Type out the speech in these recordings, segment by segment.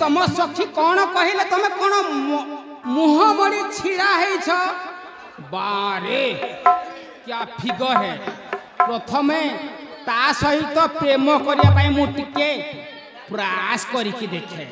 तुम सखी कौन कहले तुम कौन मुह बड़ी छिड़ा है छ बारे क्या फिग है प्रथमे ता सहित प्रेम करिया पाई मु टिके प्रयास करिकी देखे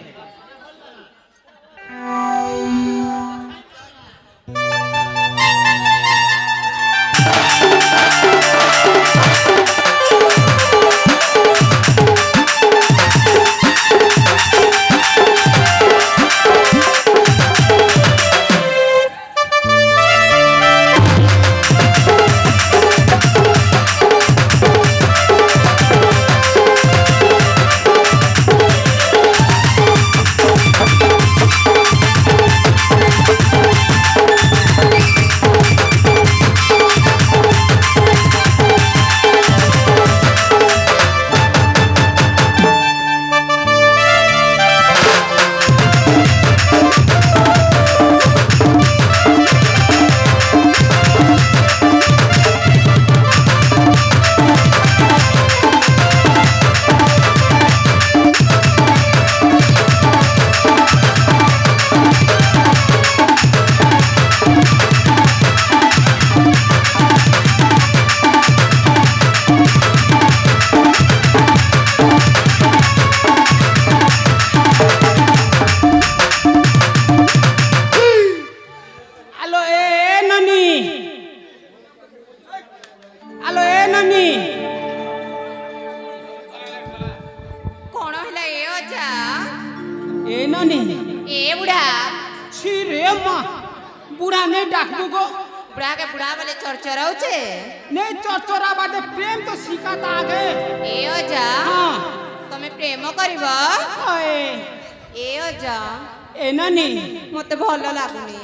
मते भल लागुनी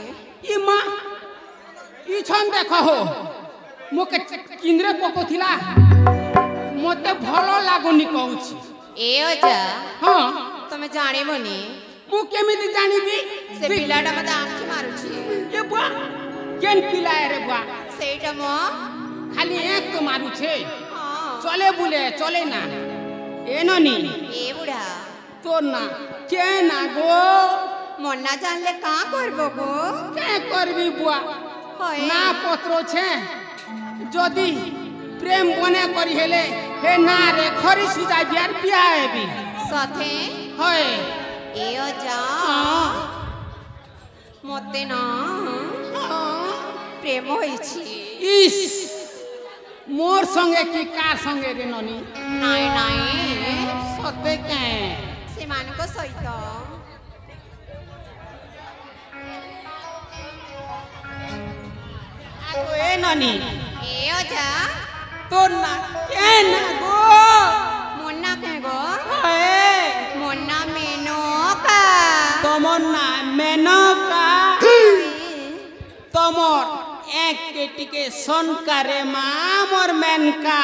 ई मां ई छन देखो हो मोके किंद्रे पकोथिला मते भल लागुनी कहूची ए ओजा हां तमे जानिबोनी मु केमिति जानिबी से पिलाटा मते आंखी मारुची ए बुआ केन पिला रे बुआ सेटा मो खाली एक तो मारू छे हां चले बुले चले ना ए ननी ए बुढ़ा तो ना के ना गो मन्ना जानले का करबो गो के करबी बुआ होय ना पत्रो छे जदी प्रेम बने करी हेले हे ना रे खरी सुजा बियार पिया हेबी साथे होय ए ओजा मते ना प्रेम होईछि इस मोर संगे की कार संगे रे ननी नाई नाई सते के से मान को सहित आगो ए ननी ए ओजा तो ना के ना गो मुन्ना के गो ए मुन्ना मेनका तमन्ना मेनका तमर एक केटी के सनकारे मां मोर मेनका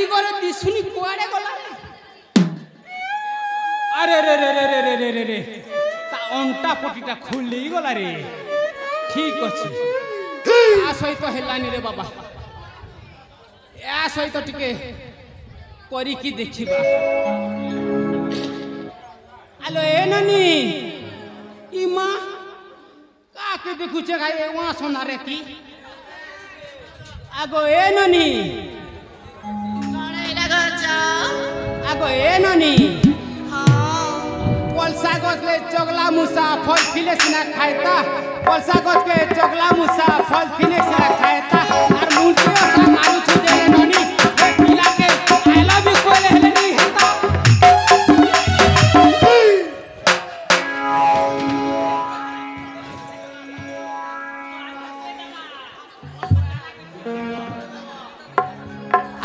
फिगर दिसुनी कुआड़े गला अरे रे रे रे रे रे रे रे रे ता अंटा पटीटा खुली गला रे ठीक अछि आ सहित हेलानी रे बाबा या सहित टिके करी की देखिबा हेलो ए ननी ई मां का के देखु छे गाय वहां सोना रेती आगो ए ननी कणे लगछ आगो ए ननी हां पलसा गछ ले चगला मुसा फल खिले सिना खायता पलसा गछ के चगला मुसा फल खिले सिना खायता और मुंटियो सा मारू छे दे ननी ए पिला के आई लव यू कोले हेले नहीं हेता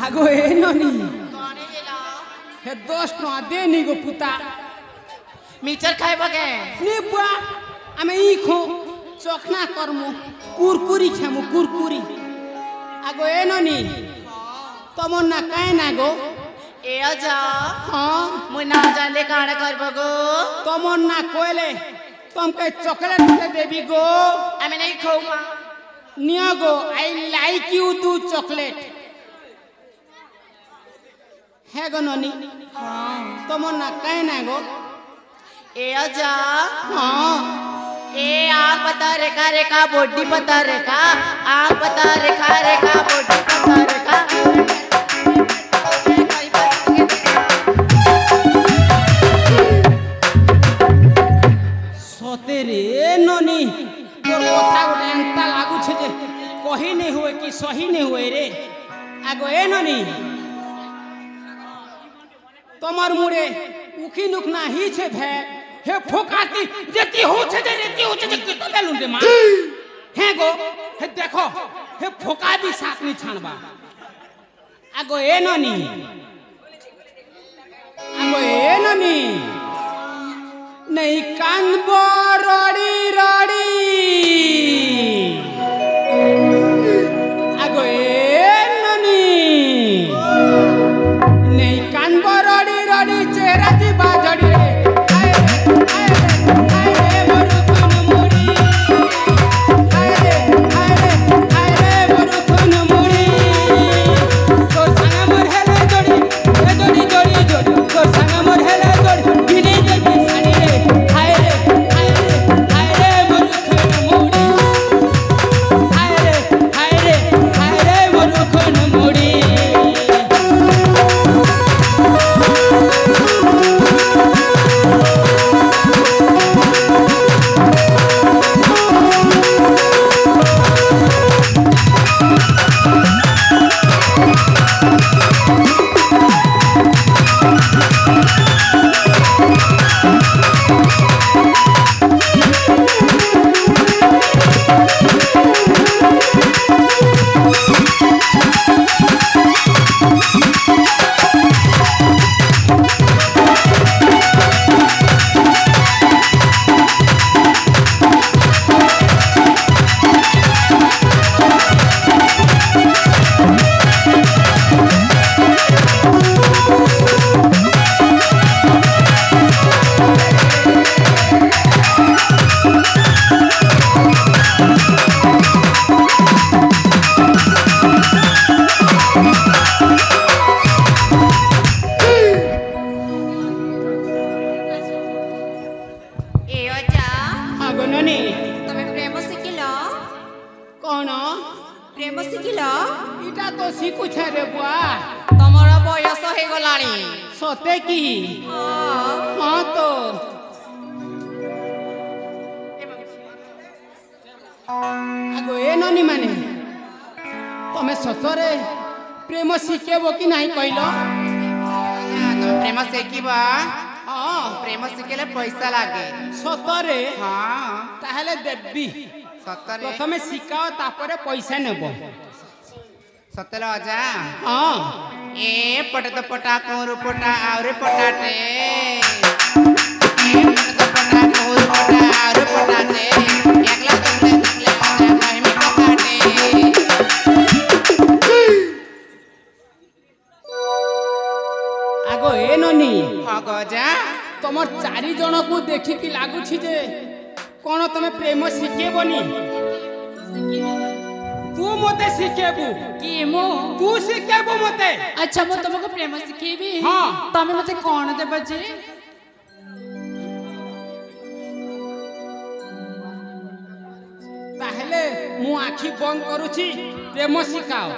आगो ए ननी कणे गेला हे 10 टका दे नी गो पुता मिचर खाइबा के नी बुआ आमे ई खो चखना करमु कुरकुरी खामु कुरकुरी आगो ए ननी तमन ना काहे ना गो ए आजा हां मुना जाने काणे करबो गो तमन ना कोइले तुमके चॉकलेट दे देबी गो आमे नहीं खाऊमा निया गो I like you too chocolate है गो ननी हां तमन ना काहे ना गो ए आजा हां ए आग पता रेखा रेखा बॉडी पता रेखा आग पता रेखा रेखा बॉडी पता रेखा सते रे ननी तोर कथा गोटे एंता लागू छे जे कही नहीं हुए कि सही नहीं हुए रे आगो ए ननी तमर मुड़े उखी नुखना ही छे भे हे फोकाती जेती हो छे जे रेती हो छे जे कितो बेलुन रे मां हे गो हे देखो हे फोकाती साथ नहीं छानबा आगो ए ननी नहीं कानबो रड़ी रड़ी आगो ए ननी नहीं कानबो रड़ी रड़ी चेहरा जी बाजड़ी रे आए रे मोरू खुन मुड़ी आए रे मोरू खुन मुड़ी तो संग मोर हेले जोड़ी ए जोड़ी जोड़ी जोड़ी तो संग मोर हेले जोड़ी गिरी जोड़ी सानी रे आए रे मोरू खुन मुड़ी आए रे मोरू खुन मुड़ी सते की हाँ तो आगो ए ननी माने तमे सतरे प्रेम शिखेबो कि नहीं कहलो प्रेम शिखिबा हाँ प्रेम शिखेले पैसा लागे सतरे हाँ ताहले देबी सतरे प्रथमे शिखाओ तापरे पैसा नेबो सतरे अजा हाँ ए पटे तो पटा कोरु पटा आवरे पटाटे ए पटे तो पटा कोरु पटा आवरे पटाटे एकला तकले तकले अजा महिमी पटाटे ଲାଗୁଛି ଯେ କ'ଣ ତମେ ପ୍ରେମ ଶିଖେଇବନି ତୁ ମତେ ଶିଖେଇବୁ कि मो ତୁ ଶିଖେଇବୁ ମତେ अच्छा मो तुमको प्रेम सिखेबी हाँ। तमे मते कोन देबा जे ତାହେଲେ ମୁଁ ଆଖି ବନ୍ଦ କରୁଛି ପ୍ରେମ ଶିଖାଅ